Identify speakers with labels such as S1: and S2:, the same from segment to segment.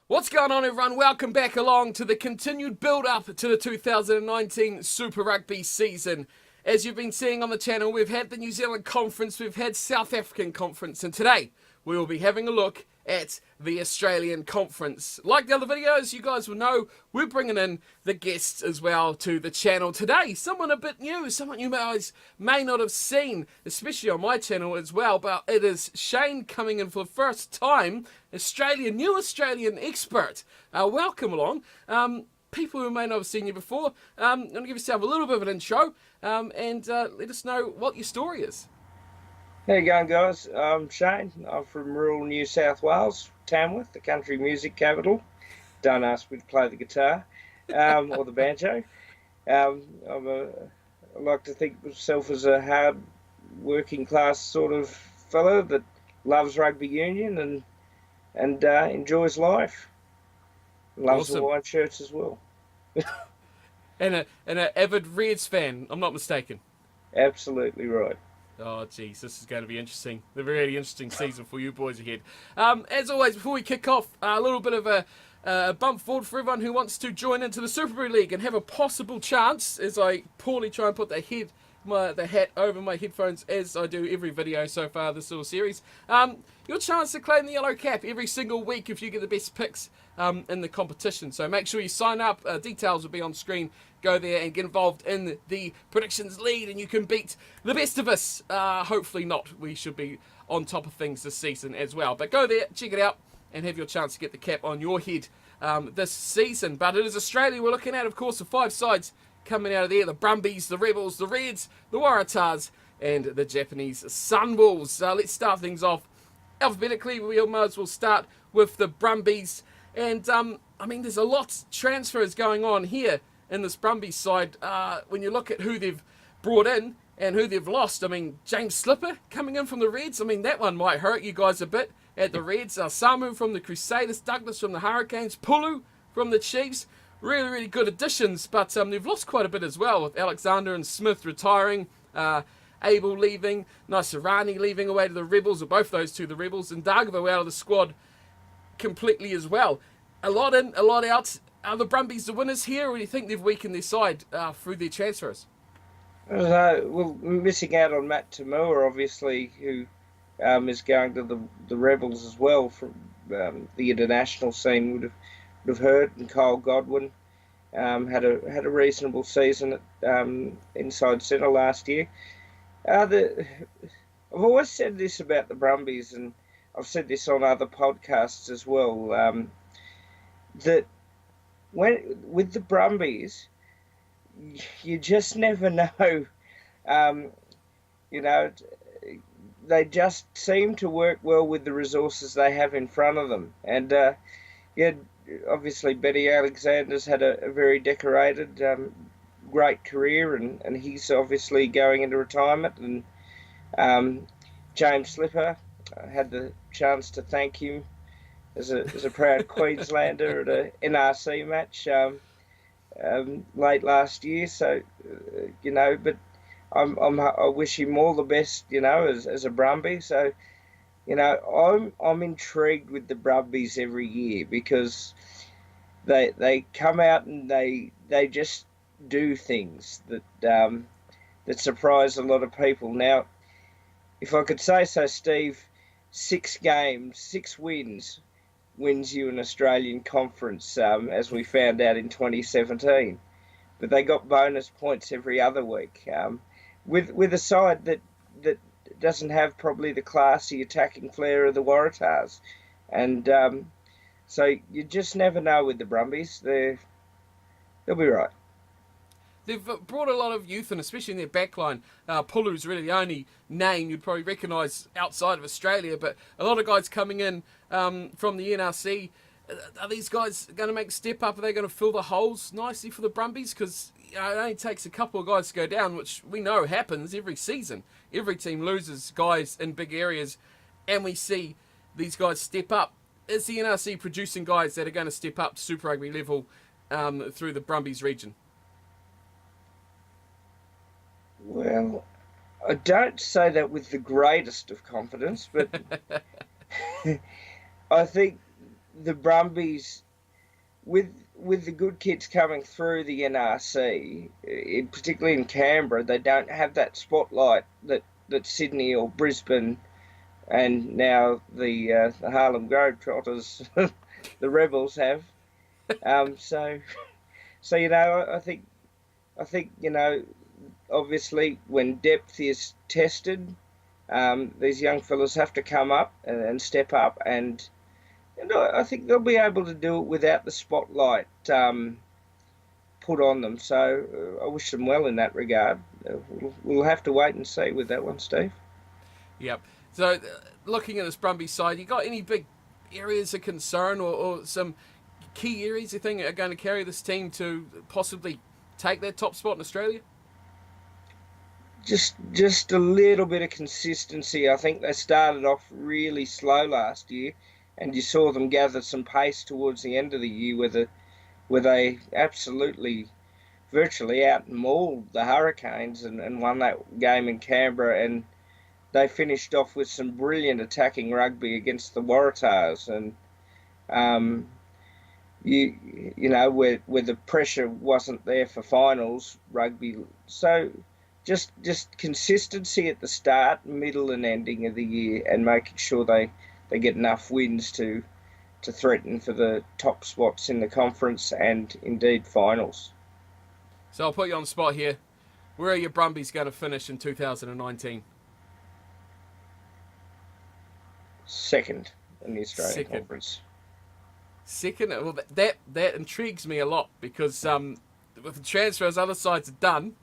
S1: What's going on, everyone? Welcome back along to the continued build-up to the 2019 Super Rugby season. As you've been seeing on the channel, we've had the New Zealand Conference, we've had South African Conference, and today we will be having a look at the Australian Conference. Like the other videos, you guys will know we're bringing in the guests as well to the channel today. Someone a bit new, someone you guys may not have seen, especially on my channel as well, but it is Shane coming in for the first time, new Australian expert. Welcome along. People who may not have seen you before, I'm going to give yourself a little bit of an intro and let us know what your story is.
S2: How you going, guys? I'm Shane. I'm from rural New South Wales, Tamworth, the country music capital. Don't ask me to play the guitar or the banjo. I like to think of myself as a hard working class sort of fellow that loves rugby union and enjoys life. Loves
S1: Awesome.
S2: Hawaiian shirts as well.
S1: And an avid Reds fan, I'm not mistaken.
S2: Absolutely right.
S1: Oh, geez, this is going to be interesting. A really interesting season for you boys ahead. As always, before we kick off, a little bit of a bump forward for everyone who wants to join into the Super Rugby League and have a possible chance, as I poorly try and put the hat over my headphones as I do every video so far this little series. Your chance to claim the yellow cap every single week if you get the best picks in the competition. So make sure you sign up. Details will be on screen. Go there and get involved in the predictions lead, and you can beat the best of us. Hopefully not. We should be on top of things this season as well. But go there, check it out, and have your chance to get the cap on your head this season. But it is Australia we're looking at, of course, the 5 sides coming out of there: the Brumbies, the Rebels, the Reds, the Waratahs, and the Japanese Sunwolves. Let's start things off alphabetically. We might as well start with the Brumbies. And, I mean, there's a lot of transfers going on here in this Brumbies side. When you look at who they've brought in and who they've lost, I mean, James Slipper coming in from the Reds. I mean, that one might hurt you guys a bit at the Reds. Samu from the Crusaders, Douglas from the Hurricanes, Pulu from the Chiefs. Really, really good additions, but they've lost quite a bit as well, with Alexander and Smith retiring, Abel leaving, Naisarani leaving away to the Rebels, or both those two, the Rebels, and Dargavo out of the squad completely as well. A lot in, a lot out. Are the Brumbies the winners here, or do you think they've weakened their side through their transfers?
S2: Well, missing out on Matt Tamua, obviously, who is going to the Rebels as well from the international scene would have heard, and Kyle Godwin had a reasonable season at inside centre last year. I've always said this about the Brumbies, and I've said this on other podcasts as well, that with the Brumbies, you just never know. They just seem to work well with the resources they have in front of them. And obviously Benny Alexander's had a very decorated, great career, and he's obviously going into retirement. And James Slipper, I had the chance to thank him as a proud Queenslander at a NRC match late last year. So, but I wish him all the best, as a Brumby. So, I'm intrigued with the Brumbies every year, because they come out and they just do things that surprise a lot of people. Now, if I could say so, Steve, 6 games, 6 wins you an Australian Conference, as we found out in 2017. But they got bonus points every other week, with a side that doesn't have probably the classy attacking flair of the Waratahs. And so you just never know with the Brumbies. They'll be right.
S1: They've brought a lot of youth, and especially in their backline. Pulu's really the only name you'd probably recognise outside of Australia, but a lot of guys coming in from the NRC. Are these guys going to make a step up? Are they going to fill the holes nicely for the Brumbies? Because it only takes a couple of guys to go down, which we know happens every season. Every team loses guys in big areas, and we see these guys step up. Is the NRC producing guys that are going to step up to Super Rugby level through the Brumbies region?
S2: Well, I don't say that with the greatest of confidence, but I think the Brumbies, with the good kids coming through the NRC, particularly in Canberra, they don't have that spotlight that Sydney or Brisbane and now the Harlem Globetrotters, the Rebels have. So I think obviously when depth is tested, these young fellas have to come up and step up, and I think they'll be able to do it without the spotlight put on them. So I wish them well in that regard. We'll have to wait and see with that one, Steve.
S1: Yep. So, looking at this Brumbies side, you got any big areas of concern or some key areas you think are going to carry this team to possibly take that top spot in Australia?
S2: Just a little bit of consistency. I think they started off really slow last year, and you saw them gather some pace towards the end of the year where they absolutely virtually out-mauled the Hurricanes and won that game in Canberra, and they finished off with some brilliant attacking rugby against the Waratahs, and where the pressure wasn't there for finals rugby. So just consistency at the start, middle, and ending of the year, and making sure they get enough wins to threaten for the top spots in the conference and indeed finals.
S1: So I'll put you on the spot here. Where are your Brumbies going to finish in 2019?
S2: Second in the Australian Conference.
S1: Second? Well, that intrigues me a lot because with the transfers other sides have done,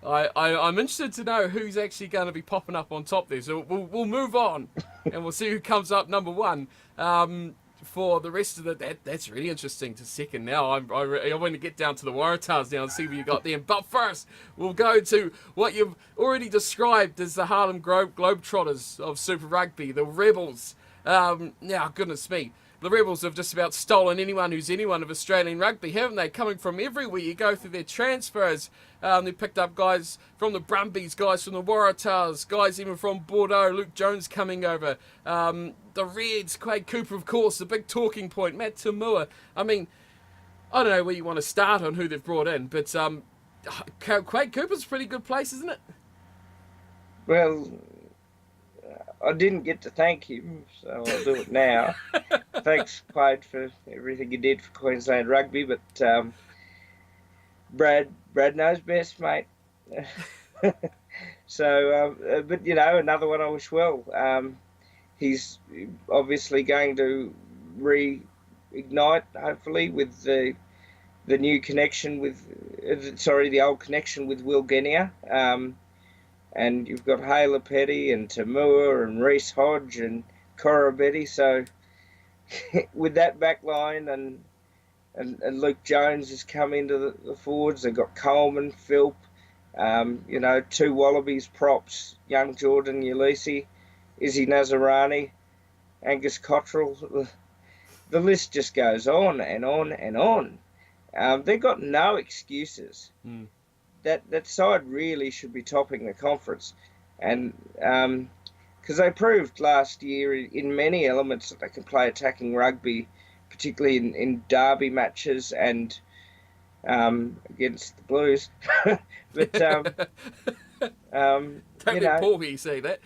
S1: I'm interested to know who's actually going to be popping up on top there. So we'll move on and we'll see who comes up number one. For the rest of that's really interesting to second now. I want to get down to the Waratahs now and see what you got there. But first, we'll go to what you've already described as the Harlem Globetrotters of Super Rugby, the Rebels. Now, goodness me, the Rebels have just about stolen anyone who's anyone of Australian rugby, haven't they? Coming from everywhere. You go through their transfers. They picked up guys from the Brumbies, guys from the Waratahs, guys even from Bordeaux. Luke Jones coming over. The Reds, Quade Cooper, of course, the big talking point. Matt Tamua. I mean, I don't know where you want to start on who they've brought in, but Quade Cooper's a pretty good place, isn't it?
S2: Well, I didn't get to thank him, so I'll do it now. Thanks, Quade, for everything you did for Queensland rugby, but Brad knows best, mate. So, but another one I wish well. He's obviously going to reignite, hopefully, with the new connection with, the old connection with Will Genia. And you've got Hayla Petty and Tamua and Reece Hodge and Cora Betty. So with that back line and Luke Jones has come into the forwards. They've got Coleman, Philp, two Wallabies props, young Jordan Ulysses, Izzy Nazarani, Angus Cottrell. The list just goes on and on and on. They've got no excuses. That side really should be topping the conference, and because they proved last year in many elements that they can play attacking rugby, particularly in derby matches and against the Blues. But
S1: don't let Paul hear you say that.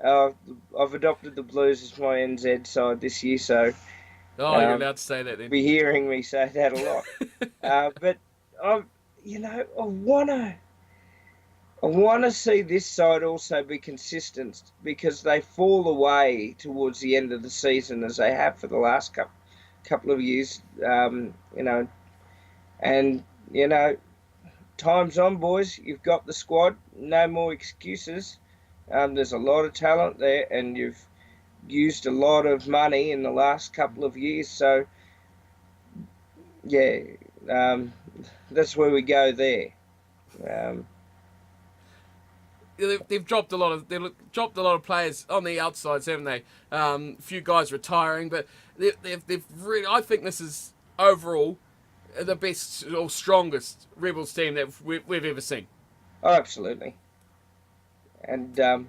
S2: I've adopted the Blues as my NZ side this year, so
S1: you're allowed to say that then.
S2: Be hearing me say that a lot. But I want to see this side also be consistent, because they fall away towards the end of the season as they have for the last couple of years. Time's on, boys. You've got the squad. No more excuses. There's a lot of talent there, and you've used a lot of money in the last couple of years. So, yeah. That's where we go there.
S1: They've dropped a lot of players on the outsides, haven't they? A few guys retiring, but they've really, I think this is overall the best or strongest Rebels team that we've ever seen.
S2: Oh, absolutely. And I'm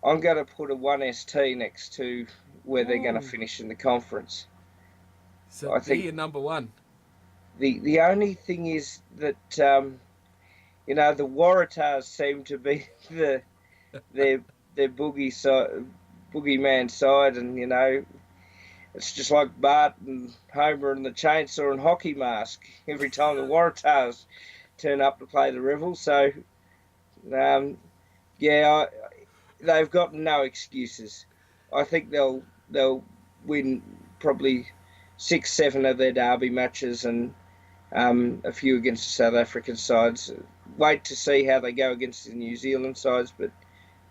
S2: going to put a 1ST next to where they're going to
S1: Ooh.
S2: finish in the conference.
S1: So
S2: I
S1: they're
S2: think
S1: your number one.
S2: the only thing is that the Waratahs seem to be their boogeyman side, and it's just like Bart and Homer and the chainsaw and hockey mask every time the Waratahs turn up to play the Rebels. So um, yeah, they've got no excuses. I think they'll win probably 6, 7 of their derby matches, and a few against the South African sides. Wait to see how they go against the New Zealand sides, but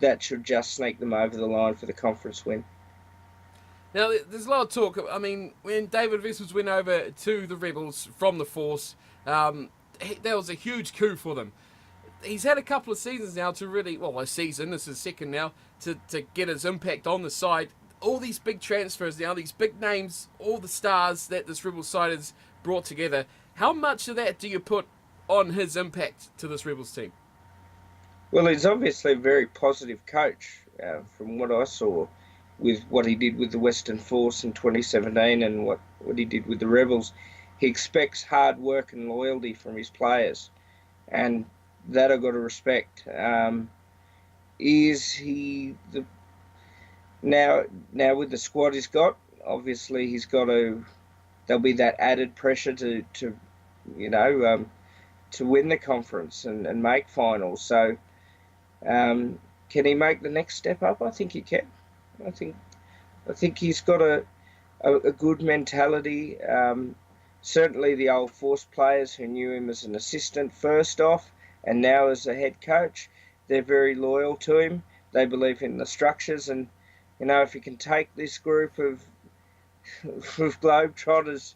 S2: that should just sneak them over the line for the conference win.
S1: Now, there's a lot of talk. I mean, when David Wessels went over to the Rebels from the Force, that was a huge coup for them. He's had a couple of seasons now to really, well, a season, this is second now, to get his impact on the side. All these big transfers now, these big names, all the stars that this Rebels side has brought together. How much of that do you put on his impact to this Rebels team?
S2: Well, he's obviously a very positive coach from what I saw with what he did with the Western Force in 2017 and what he did with the Rebels. He expects hard work and loyalty from his players, and that I've got to respect. Is he the now with the squad he's got? Obviously, he's got to. There'll be that added pressure you know, to win the conference and make finals. So, can he make the next step up? I think he can. I think he's got a good mentality. Certainly, the old Force players who knew him as an assistant first off, and now as a head coach, they're very loyal to him. They believe in the structures, and if he can take this group of Globetrotters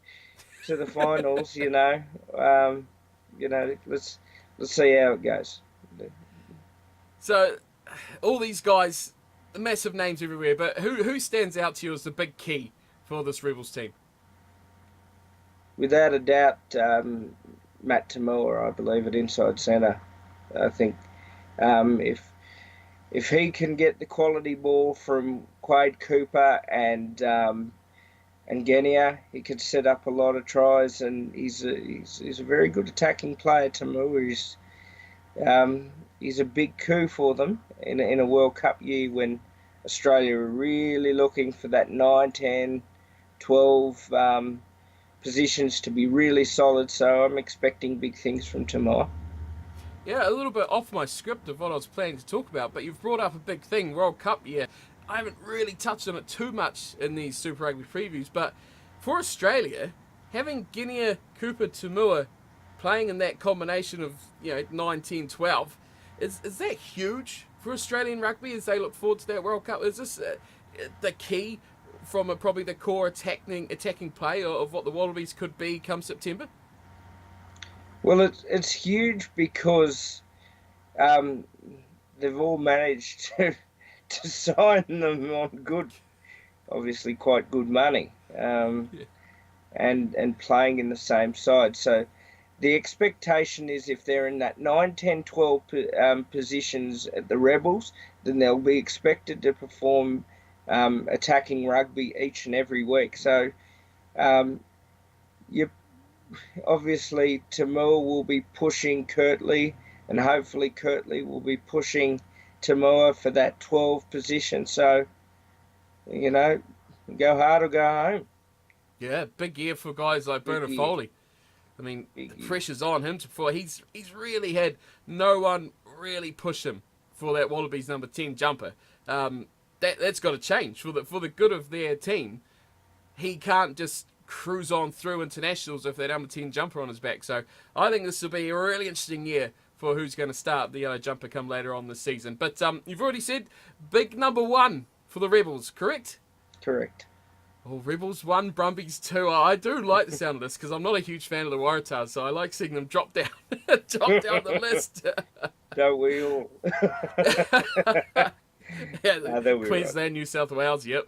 S2: to the finals, let's see how it goes.
S1: So, all these guys, massive names everywhere, but who stands out to you as the big key for this Rebels team?
S2: Without a doubt, Matt Tamua, I believe, at inside centre. I think if he can get the quality ball from Quade Cooper and Genia, he could set up a lot of tries, and he's a very good attacking player. Tamua he's a big coup for them in a World Cup year when Australia are really looking for that 9, 10, 12 positions to be really solid. So I'm expecting big things from Tamua.
S1: Yeah, a little bit off my script of what I was planning to talk about, but you've brought up a big thing, World Cup year. I haven't really touched on it too much in these Super Rugby previews, but for Australia, having Guinea, Cooper, Tamua playing in that combination of 9, 10, 12, is that huge for Australian rugby as they look forward to that World Cup? Is this the key from probably the core attacking play of what the Wallabies could be come September?
S2: Well, it's huge because they've all managed to sign them on obviously quite good money, and playing in the same side. So the expectation is if they're in that 9, 10, 12 positions at the Rebels, then they'll be expected to perform attacking rugby each and every week. So obviously Tamua will be pushing Kirtley, and hopefully Kirtley will be pushing Tamua for that 12 position. So, go hard or go home.
S1: Yeah, big year for guys like Bernard Foley. I mean, pressure's on him before he's really had no one really push him for that Wallabies number 10 jumper. That's got to change for the good of their team. He can't just cruise on through internationals with that number 10 jumper on his back. So I think this will be a really interesting year for who's going to start the yellow jumper come later on this season. But you've already said big number 1 for the Rebels, correct?
S2: Correct.
S1: Oh, Rebels 1, Brumbies 2. I do like the sound of this because I'm not a huge fan of the Waratahs, so I like seeing them drop down the list.
S2: Don't we all?
S1: Yeah, Queensland, right. New South Wales, yep,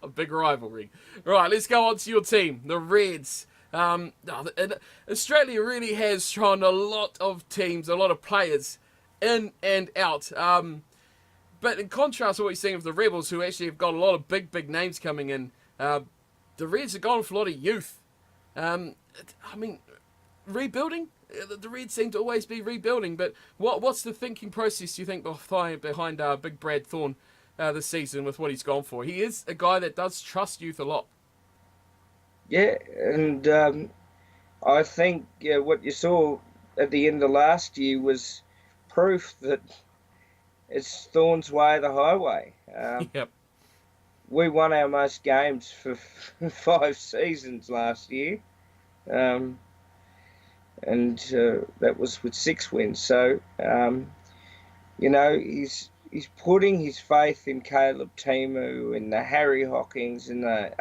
S1: a big rivalry. Right, let's go on to your team, the Reds. Australia really has thrown a lot of teams, a lot of players in and out. But in contrast to what you're seeing with the Rebels, who actually have got a lot of big names coming in, the Reds are gone for a lot of youth. I mean, rebuilding. The Reds seem to always be rebuilding, but what's the thinking process, do you think, behind Big Brad Thorne this season with what he's gone for? He is a guy that does trust youth a lot.
S2: Yeah, and I think what you saw at the end of last year was proof that it's Thorne's way or the highway.
S1: Yep.
S2: We won our most games for 5 seasons last year, and that was with 6 wins. So, he's putting his faith in Caleb Timu, in the Harry Hockings, in the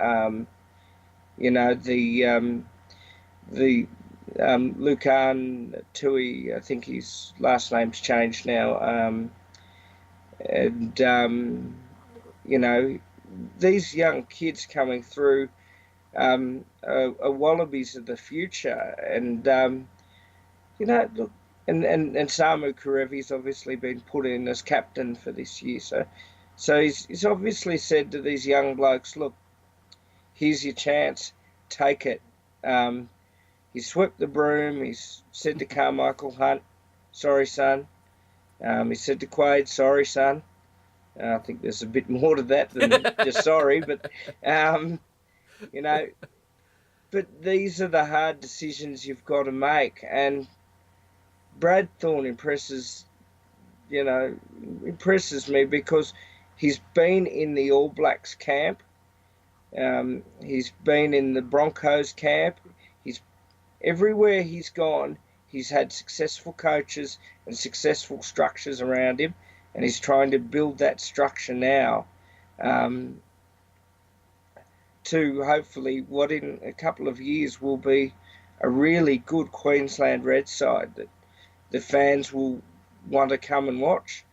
S2: Lucan Tui. I think his last name's changed now, and these young kids coming through are Wallabies of the future. And, look, and Samu Karevi's obviously been put in as captain for this year. So he's obviously said to these young blokes, look, here's your chance, take it. He swept the broom. He's said to Carmichael Hunt, sorry, son. He said to Quaid, sorry, son. I think there's a bit more to that than just sorry, but but these are the hard decisions you've got to make. And Brad Thorne impresses me because he's been in the All Blacks camp. He's been in the Broncos camp. Everywhere he's gone, he's had successful coaches and successful structures around him, and he's trying to build that structure now to hopefully what in a couple of years will be a really good Queensland Red side that the fans will want to come and watch.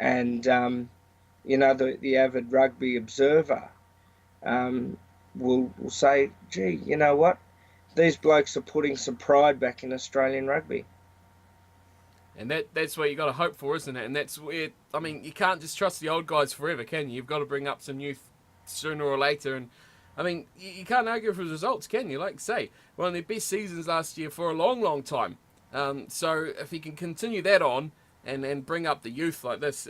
S2: And, the avid rugby observer will say, gee, you know what? These blokes are putting some pride back in Australian rugby.
S1: And that's what you got to hope for, isn't it? And that's where, I mean, you can't just trust the old guys forever, can you? You've got to bring up some youth sooner or later. And, I mean, you can't argue for results, can you? Like I say, one of their best seasons last year for a long time. So if he can continue that on and bring up the youth like this,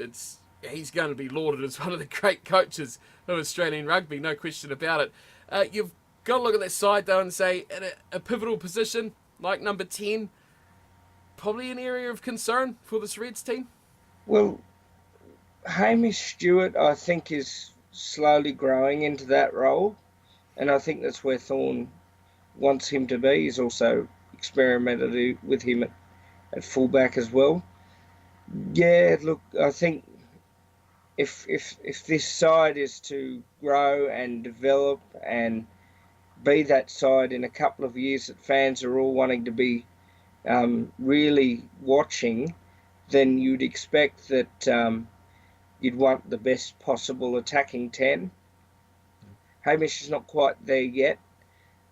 S1: he's going to be lauded as one of the great coaches of Australian rugby, no question about it. You've got to look at that side, though, and say, at a pivotal position, like number 10, probably an area of concern for this Reds team?
S2: Well, Hamish Stewart, I think, is slowly growing into that role, and I think that's where Thorne wants him to be. He's also experimented with him at fullback as well. Yeah, look, I think if this side is to grow and develop and be that side in a couple of years that fans are all wanting to be really watching, then you'd expect that you'd want the best possible attacking 10. Hamish is not quite there yet.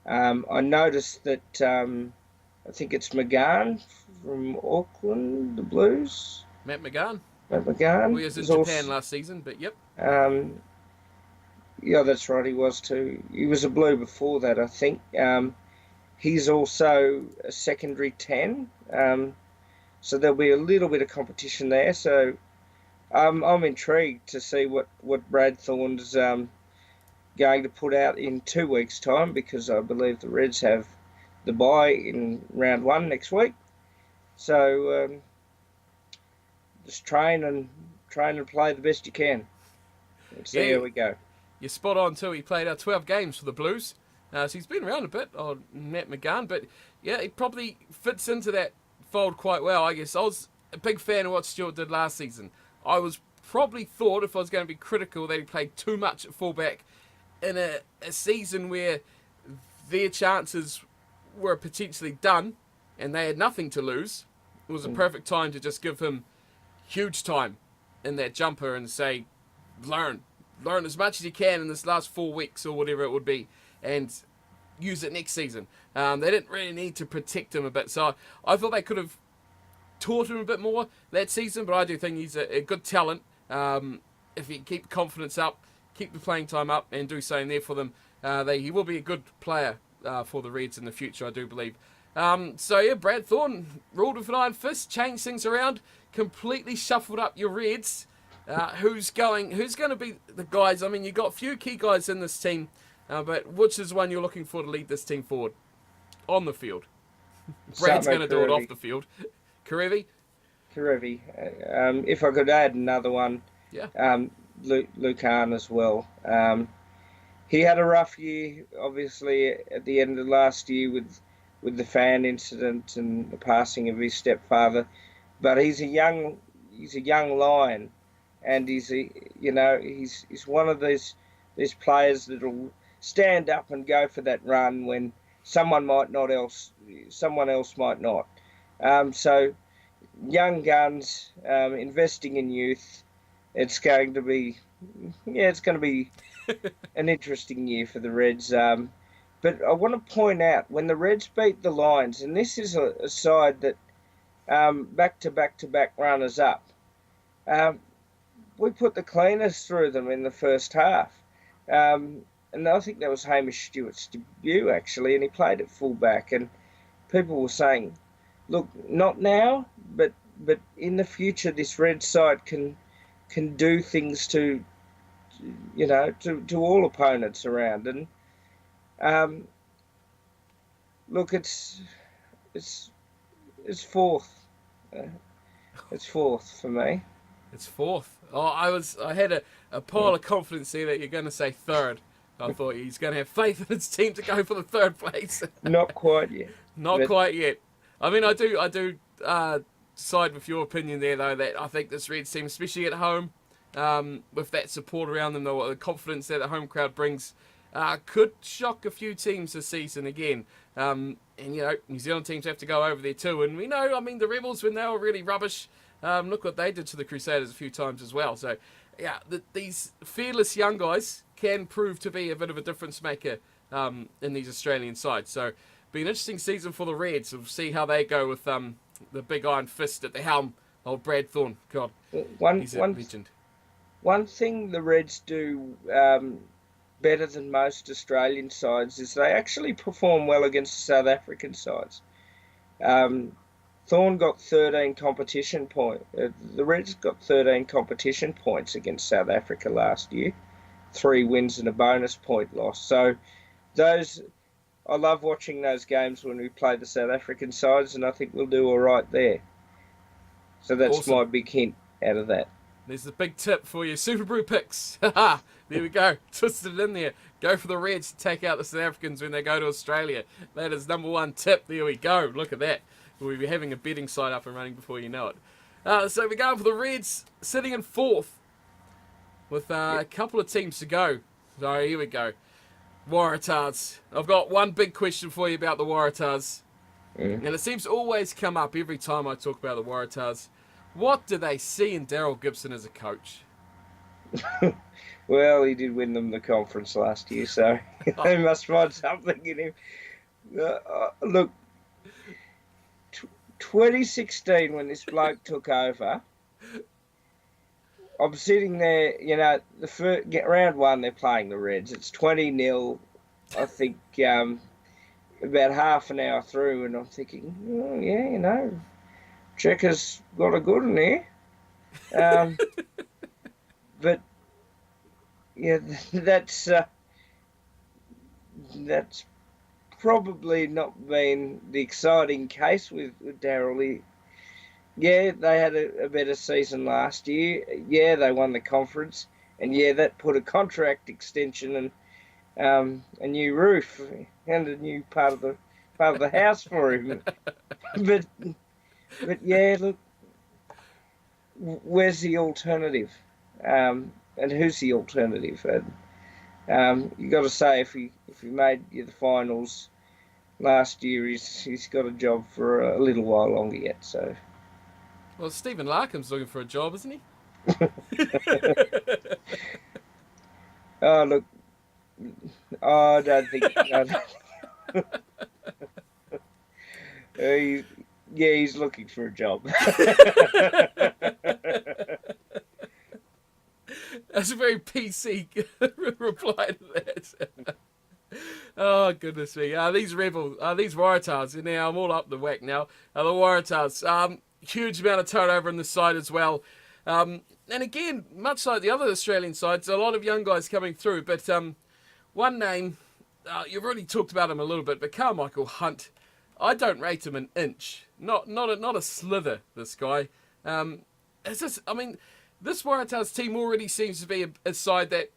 S2: I noticed that I think it's McGahn from Auckland, the Blues.
S1: Matt McGahn.
S2: Well,
S1: he was in Japan last season, but yep.
S2: Yeah, that's right, he was too. He was a Blue before that, I think. He's also a secondary 10, so there'll be a little bit of competition there. So I'm intrigued to see what Brad Thorne's going to put out in 2 weeks' time, because I believe the Reds have the bye in round 1 next week. So just train and play the best you can. And see how we go.
S1: You're spot on too. He played 12 games for the Blues. So he's been around a bit, Matt McGahn, but yeah, he probably fits into that fold quite well, I guess. I was a big fan of what Stewart did last season. I was probably thought, if I was going to be critical, that he played too much at fullback in a season where their chances were potentially done and they had nothing to lose. It was a perfect time to just give him huge time in that jumper and say, learn as much as you can in this last 4 weeks or whatever it would be, and use it next season. They didn't really need to protect him a bit, so I thought they could have taught him a bit more that season, but I do think he's a good talent. If you keep confidence up, keep the playing time up, and do so in there for them, he will be a good player for the Reds in the future, I do believe. So yeah, Brad Thornton ruled with an iron fist, changed things around, completely shuffled up your Reds. Who's going to be the guys? I mean, you've got a few key guys in this team, but which is one you're looking for to lead this team forward on the field? Brad's going to do it off the field. Karevi?
S2: Karevi. If I could add another one,
S1: Yeah.
S2: Lucan as well. He had a rough year, obviously, at the end of last year with the fan incident and the passing of his stepfather. But he's a young lion, and he's one of these players that'll stand up and go for that run when someone else might not. So young guns, investing in youth. It's going to be an interesting year for the Reds. But I want to point out, when the Reds beat the Lions, and this is a side that back-to-back runners up, we put the cleaners through them in the first half. And I think that was Hamish Stewart's debut, actually, and he played at fullback. And people were saying, look, not now, but in the future, this Reds side can do things to all opponents around. And look, it's fourth. It's fourth for me.
S1: It's fourth. Oh, I had a pile of confidence here that you're going to say third. I thought he's going to have faith in his team to go for the third place.
S2: Not quite yet.
S1: Not quite yet. I mean, I do side with your opinion there, though, that I think this Reds team, especially at home, with that support around them, the confidence that the home crowd brings, could shock a few teams this season again. And, New Zealand teams have to go over there too. And we know, I mean, the Rebels, when they were really rubbish, look what they did to the Crusaders a few times as well. So, yeah, these fearless young guys can prove to be a bit of a difference maker in these Australian sides. So, be an interesting season for the Reds. We'll see how they go with the big iron fist at the helm of Brad Thornton. God, he's a legend.
S2: One thing the Reds do better than most Australian sides is they actually perform well against the South African sides. Thorn got 13 competition points. The Reds got 13 competition points against South Africa last year. 3 wins and a bonus point loss. So I love watching those games when we play the South African sides, and I think we'll do all right there. So that's awesome. My big hint out of that.
S1: There's the big tip for your Super Brew picks. There we go. Twisted it in there. Go for the Reds to take out the South Africans when they go to Australia. That is number one tip. There we go. Look at that. We'll be having a betting site up and running before you know it. So we're going for the Reds, sitting in fourth with a couple of teams to go. So here we go. Waratahs. I've got one big question for you about the Waratahs. And it seems to always come up every time I talk about the Waratahs. What do they see in Daryl Gibson as a coach?
S2: Well, he did win them the conference last year, so they must find something in him. Look, 2016, when this bloke took over, I'm sitting there, the first, round one, they're playing the Reds. It's 20-0, I think, about half an hour through, and I'm thinking, oh, yeah, Checker's got a good one there. But, yeah, that's probably not been the exciting case with Daryl. Yeah, they had a better season last year. Yeah, they won the conference. And, yeah, that put a contract extension and a new roof and a new part of the house for him. But yeah, look, where's the alternative? And who's the alternative? And you got to say, if he made the finals last year, he's got a job for a little while longer yet. So,
S1: well, Stephen Larkham's looking for a job, isn't he?
S2: Oh, look, I don't think. He's looking for a job.
S1: That's a very PC reply to that. Oh, goodness me. These Rebels, these Waratahs, and now I'm all up the whack now. The Waratahs, huge amount of turnover in the side as well. And again, much like the other Australian sides, a lot of young guys coming through. But one name, you've already talked about him a little bit, but Carmichael Hunt, I don't rate him an inch. Not a slither, this guy. It's just, I mean, this Waratahs team already seems to be a side that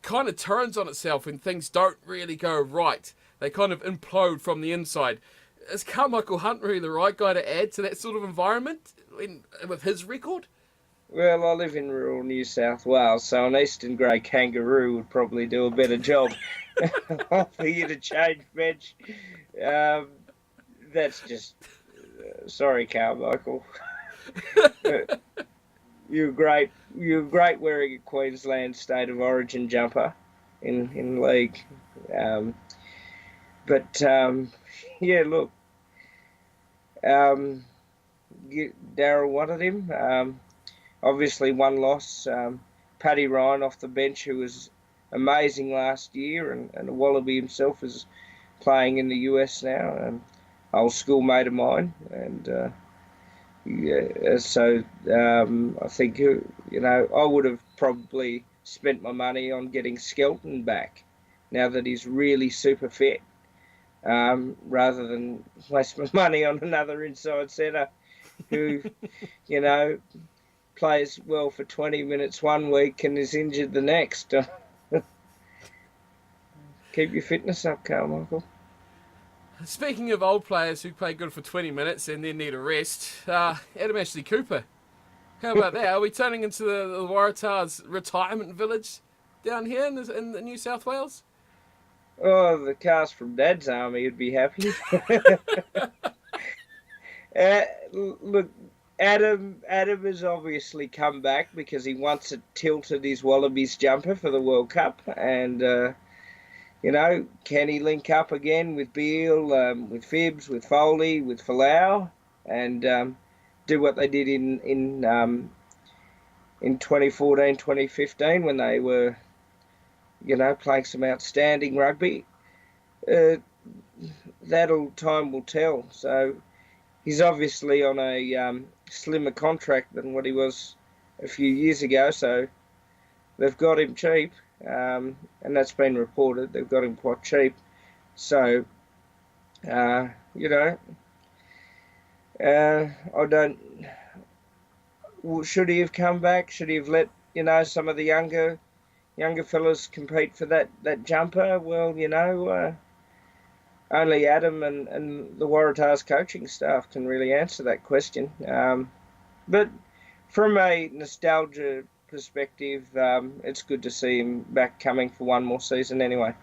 S1: kind of turns on itself when things don't really go right. They kind of implode from the inside. Is Carmichael Hunt really the right guy to add to that sort of environment with his record?
S2: Well, I live in rural New South Wales, so an eastern grey kangaroo would probably do a better job for you to change bench. That's just... sorry, Carmichael. You're great. You're great wearing a Queensland State of Origin jumper in league. Yeah, look, Daryl wanted him. Obviously, one loss. Paddy Ryan off the bench, who was amazing last year, and the Wallaby himself is playing in the US now. Old schoolmate of mine, and so I think I would have probably spent my money on getting Skelton back now that he's really super fit, rather than waste my money on another inside centre who, plays well for 20 minutes one week and is injured the next. Keep your fitness up, Carmichael.
S1: Speaking of old players who play good for 20 minutes and then need a rest, Adam Ashley Cooper. How about that? Are we turning into the Waratahs retirement village down here in the New South Wales?
S2: Oh, the cast from Dad's Army would be happy. Look, Adam has obviously come back because he once had tilted his Wallabies jumper for the World Cup, and can he link up again with Beale, with Phibbs, with Foley, with Folau, and do what they did in 2014, 2015 when they were, playing some outstanding rugby? Time will tell. So he's obviously on a slimmer contract than what he was a few years ago, so they've got him cheap. And that's been reported. They've got him quite cheap. So, I don't... Should he have come back? Should he have let, some of the younger fellas compete for that jumper? Well, only Adam and the Waratahs coaching staff can really answer that question. But from a nostalgia perspective, it's good to see him back coming for one more season anyway.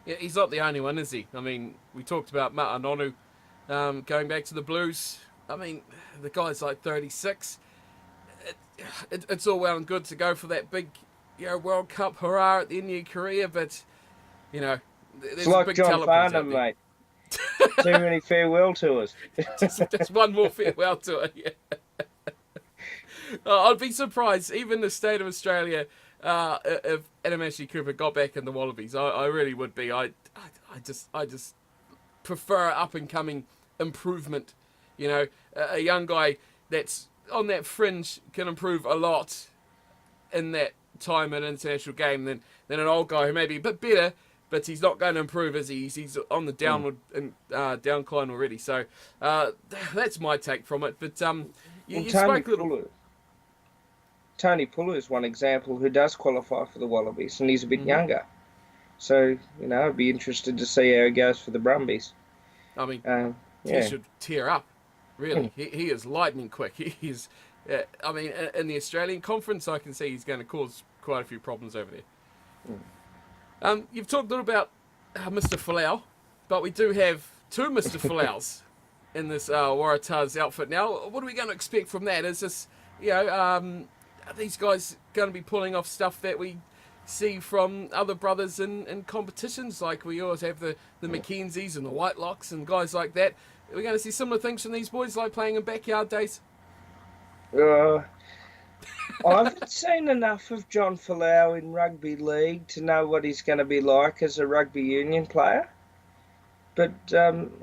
S1: Yeah, he's not the only one, is he? I mean, we talked about Ma'anonu going back to the Blues. I mean, the guy's like 36. It's all well and good to go for that big, World Cup hurrah at the end of your career, but, there's
S2: it's like
S1: a big
S2: John Farnham, mate. Too many farewell tours.
S1: just one more farewell tour, yeah. I'd be surprised, even the state of Australia, if Adam Ashley Cooper got back in the Wallabies. I really would be. I just prefer up and coming improvement. A young guy that's on that fringe can improve a lot in that time in an international game than an old guy who may be a bit better, but he's not going to improve as he's on the downward downcline already. So that's my take from it. But you spoke a little.
S2: Tony Puller is one example who does qualify for the Wallabies, and he's a bit younger. So, I'd be interested to see how it goes for the Brumbies.
S1: I mean, he should tear up, really. He is lightning quick. He is, in the Australian conference, I can see he's going to cause quite a few problems over there. You've talked a little about Mr. Folau, but we do have two Mr. Folaus in this Waratahs outfit now. What are we going to expect from that? Is this, are these guys going to be pulling off stuff that we see from other brothers in competitions? Like we always have the Mackenzies and the Whitelocks and guys like that. Are we going to see similar things from these boys, like playing in backyard days?
S2: I haven't seen enough of John Folau in rugby league to know what he's going to be like as a rugby union player. But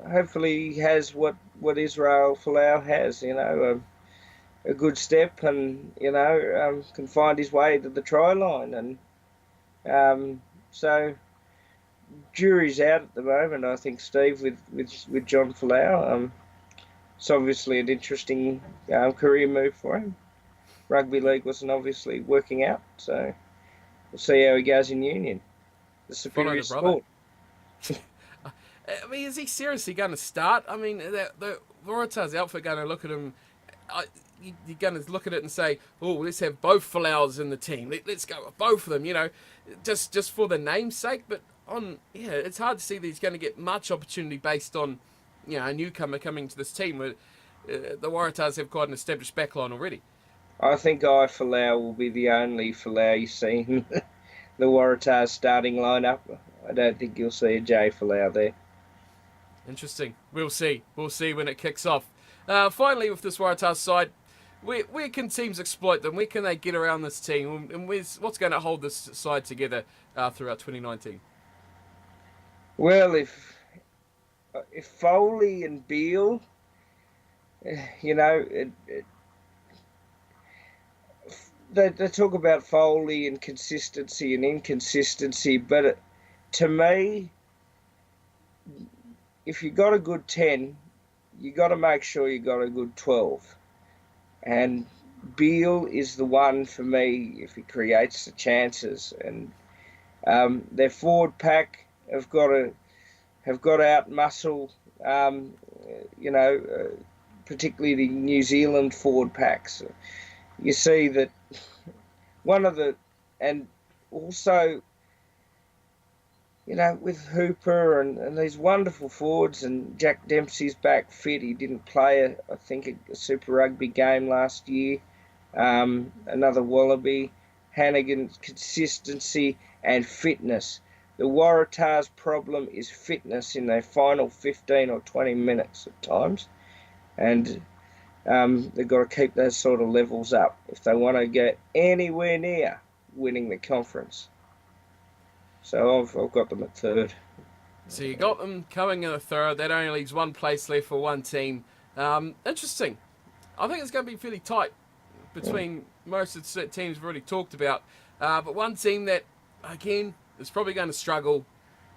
S2: hopefully he has what Israel Folau has, a good step and, can find his way to the try line. And so jury's out at the moment, I think, Steve, with John Folau. It's obviously an interesting career move for him. Rugby league wasn't obviously working out, so we'll see how he goes in union. The
S1: Follow
S2: superior
S1: the brother.
S2: sport.
S1: I mean, is he seriously going to start? I mean, the Waratahs outfit going to look at him. You're going to look at it and say, "Oh, let's have both Falaus in the team. Let's go with both of them." Just for the name's sake. But it's hard to see that he's going to get much opportunity based on, a newcomer coming to this team. Where the Waratahs have quite an established backline already.
S2: I think Folau will be the only Folau you see in the Waratahs starting lineup. I don't think you'll see a J Folau there.
S1: Interesting. We'll see. We'll see when it kicks off. Finally, with this Waratahs side, where can teams exploit them? Where can they get around this team? And what's going to hold this side together throughout 2019?
S2: Well, if Foley and Beale, they talk about Foley and consistency and inconsistency, but to me, if you got a good 10, you got to make sure you got a good 12. And Beale is the one for me if he creates the chances. And their forward pack have got to out muscle, particularly the New Zealand forward packs. You see that and also, with Hooper and these wonderful forwards, and Jack Dempsey's back fit. He didn't play, I think, a Super Rugby game last year. Another Wallaby. Hannigan's consistency and fitness. The Waratahs' problem is fitness in their final 15 or 20 minutes at times. And they've got to keep those sort of levels up if they want to get anywhere near winning the conference. So I've got them at third.
S1: So you got them coming in a third. That only leaves one place left for one team. Interesting. I think it's going to be fairly tight between most of the teams we've already talked about. But one team that, again, is probably going to struggle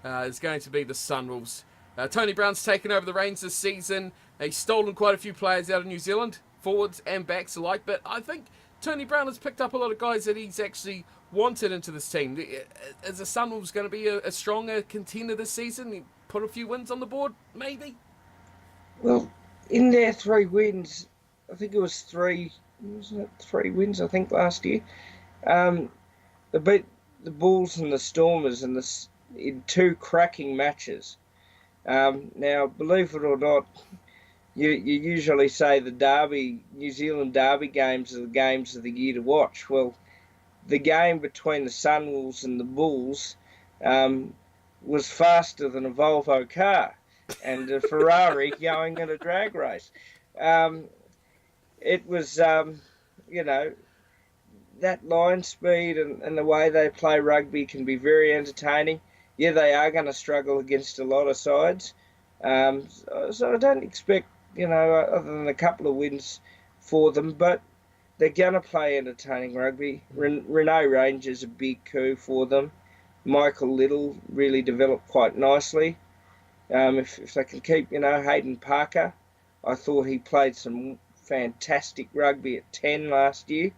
S1: is going to be the Sunwolves. Tony Brown's taken over the reins this season. He's stolen quite a few players out of New Zealand, forwards and backs alike. But I think Tony Brown has picked up a lot of guys that he's actually wanted into this team. Is the Sunwolves going to be a stronger contender this season? Put a few wins on the board, maybe?
S2: Well, in their 3 wins, I think it was 3 wins, I think, last year. They beat the Bulls and the Stormers in 2 cracking matches. Now, believe it or not, you usually say the New Zealand Derby games are the games of the year to watch. Well, the game between the Sunwolves and the Bulls was faster than a Volvo car and a Ferrari going in a drag race. It was, that line speed and the way they play rugby can be very entertaining. Yeah, they are going to struggle against a lot of sides. So I don't expect, other than a couple of wins for them, but they're going to play entertaining rugby. Renault Ranger's a big coup for them. Michael Little really developed quite nicely. If they can keep, Hayden Parker, I thought he played some fantastic rugby at 10 last year,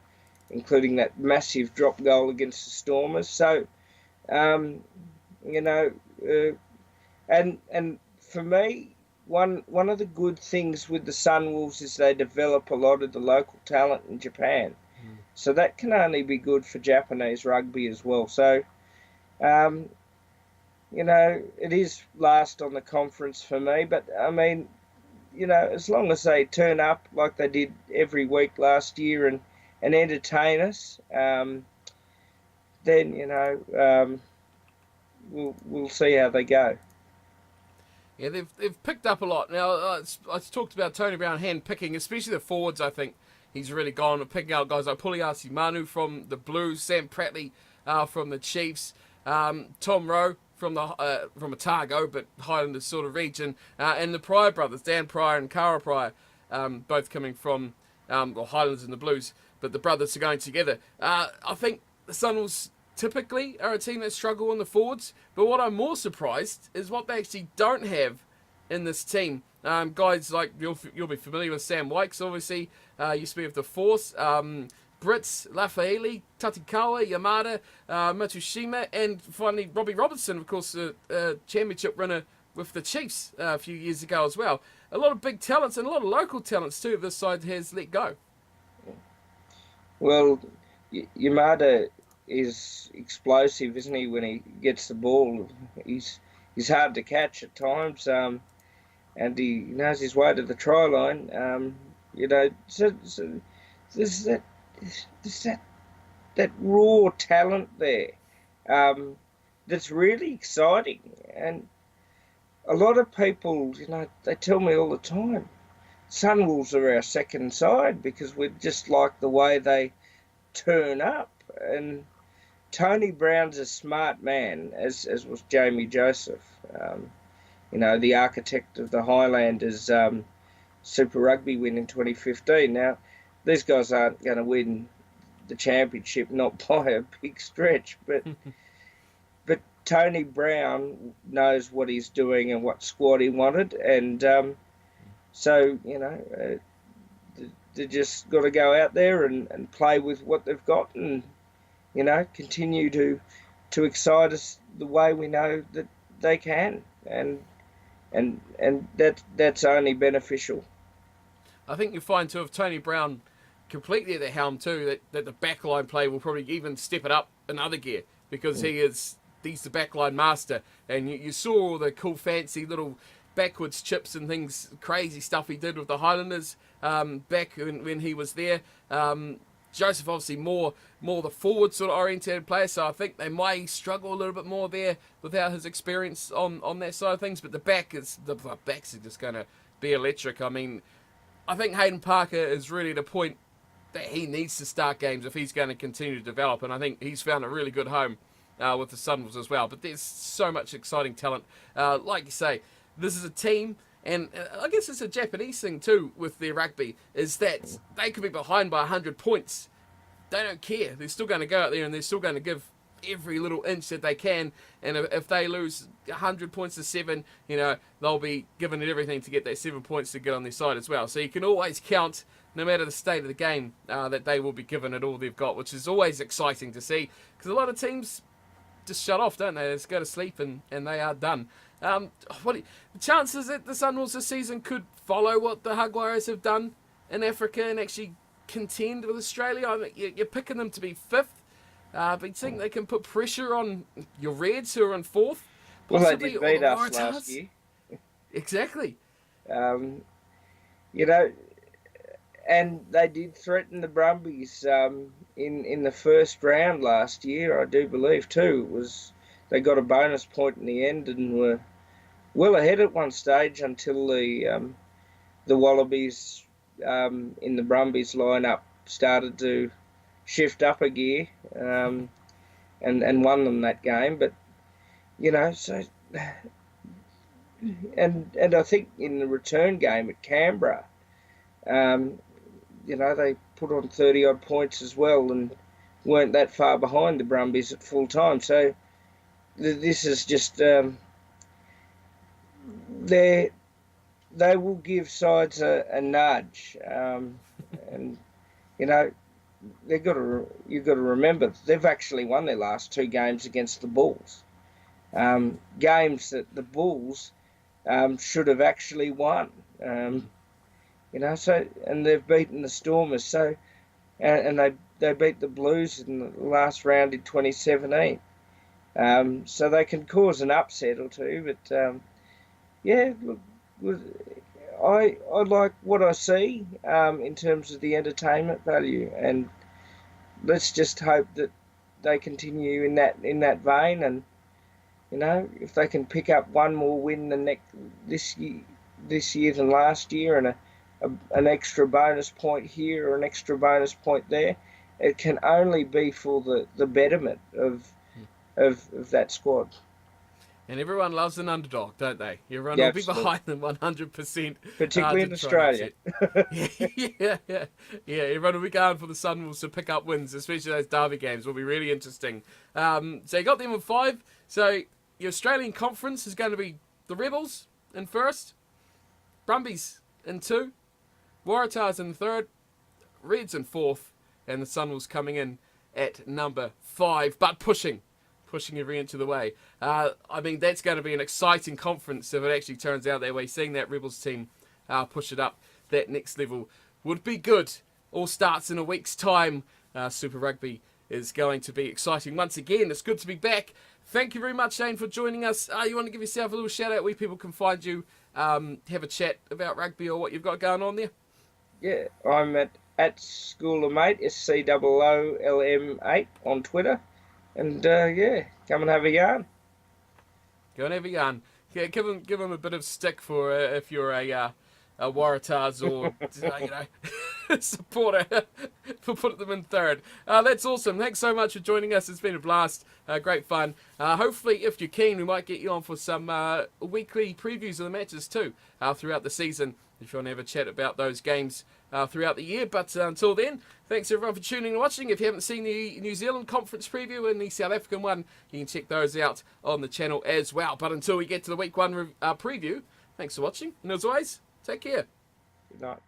S2: including that massive drop goal against the Stormers. So, and for me, one of the good things with the Sunwolves is they develop a lot of the local talent in Japan. So that can only be good for Japanese rugby as well. So, it is last on the conference for me. But, I mean, as long as they turn up like they did every week last year and entertain us, then, we'll see how they go.
S1: Yeah, they've picked up a lot. Now, I talked about Tony Brown hand picking, especially the forwards, I think. he's really gone and picking out guys like Puliasi Manu from the Blues, Sam Prattley from the Chiefs, Tom Rowe from Otago, but Highlanders sort of region, and the Pryor brothers, Dan Pryor and Kara Pryor, both coming from Highlanders and the Blues, but the brothers are going together. I think the Sunwolves typically are a team that struggle on the forwards, but what I'm more surprised is what they actually don't have in this team. Guys like, you'll be familiar with Sam Wykes, obviously, used to be with the Force, Brits, Lafaili, Tatikawa, Yamada, Matsushima, and finally Robbie Robertson, of course, championship winner with the Chiefs a few years ago as well. A lot of big talents and a lot of local talents too this side has let go.
S2: Well, Yamada is explosive, isn't he, when he gets the ball? He's hard to catch at times, and he knows his way to the try line. So there's that raw talent there that's really exciting. And a lot of people, they tell me all the time, Sunwolves are our second side because we just like the way they turn up. And Tony Brown's a smart man, as was Jamie Joseph, the architect of the Highlanders Super Rugby win in 2015. Now, these guys aren't going to win the championship, not by a big stretch, but Tony Brown knows what he's doing and what squad he wanted, and they just got to go out there and play with what they've got, and continue to excite us the way we know that they can, and that's only beneficial.
S1: I think you find too, if Tony Brown completely at the helm too, that the backline play will probably even step it up another gear, because he's the backline master, and you saw all the cool fancy little backwards chips and things, crazy stuff he did with the Highlanders back when he was there. Joseph obviously more the forward sort of oriented player, so I think they may struggle a little bit more there without his experience on that side of things. But the backs are just going to be electric. I mean, I think Hayden Parker is really the point that he needs to start games if he's going to continue to develop, and I think he's found a really good home with the Sunwolves as well. But there's so much exciting talent. Like you say, this is a team, and I guess it's a Japanese thing too with their rugby, is that they could be behind by 100 points. They don't care. They're still going to go out there and they're still going to give every little inch that they can. And if they lose 100 points to 7, they'll be giving it everything to get that 7 points to get on their side as well. So you can always count, no matter the state of the game, that they will be giving it all they've got, which is always exciting to see, because a lot of teams just shut off, don't they? They just go to sleep and they are done. The chances that the Sunwolves this season could follow what the Jaguares have done in Africa and actually contend with Australia? I mean, you're picking them to be 5th, but you think they can put pressure on your Reds, who are in 4th?
S2: Well, they did beat us last year.
S1: Exactly.
S2: And they did threaten the Brumbies in the first round last year, I do believe too. They got a bonus point in the end and were well ahead at one stage until the Wallabies in the Brumbies lineup started to shift up a gear and won them that game. But so and I think in the return game at Canberra, they put on 30 odd points as well and weren't that far behind the Brumbies at full time. So this is just they will give sides a nudge, and you've got to remember they've actually won their last 2 games against the Bulls, games that the Bulls should have actually won. So, and they've beaten the Stormers. So, and they beat the Blues in the last round in 2017. So they can cause an upset or two. But look, I like what I see in terms of the entertainment value, and let's just hope that they continue in that vein. And if they can pick up one more win this year than last year, and an extra bonus point here or an extra bonus point there. It can only be for the betterment of that squad.
S1: And everyone loves an underdog, don't they? Everyone
S2: Yeah,
S1: will be
S2: absolutely.
S1: behind them 100%
S2: Particularly
S1: to
S2: in
S1: try and
S2: Australia.
S1: upset. Yeah. Everyone will be going for the Sunwolves to pick up wins, especially those derby games. Will be really interesting. So you got them in 5. So your Australian conference is going to be the Rebels in first, Brumbies in 2, Waratahs in third, Reds in 4th, and the Sunwolves coming in at number 5, but pushing every inch of the way. I mean, that's going to be an exciting conference if it actually turns out that way. Seeing that Rebels team push it up that next level would be good. All starts in a week's time. Super Rugby is going to be exciting once again. It's good to be back. Thank you very much, Shane, for joining us. You want to give yourself a little shout out where people can find you, have a chat about rugby or what you've got going on there?
S2: Yeah, I'm at School of Mate, SCOOLM8 on Twitter. And yeah, come and have a yarn.
S1: Go and have a yarn. Yeah, give them a bit of stick for if you're a Waratahs or supporter for putting them in third. That's awesome. Thanks so much for joining us. It's been a blast. Great fun. Hopefully, if you're keen, we might get you on for some weekly previews of the matches too throughout the season. If you want to have a chat about those games throughout the year. But until then, thanks everyone for tuning and watching. If you haven't seen the New Zealand conference preview and the South African one, you can check those out on the channel as well. But until we get to the week 1 preview, thanks for watching. And as always, take care.
S2: Good night.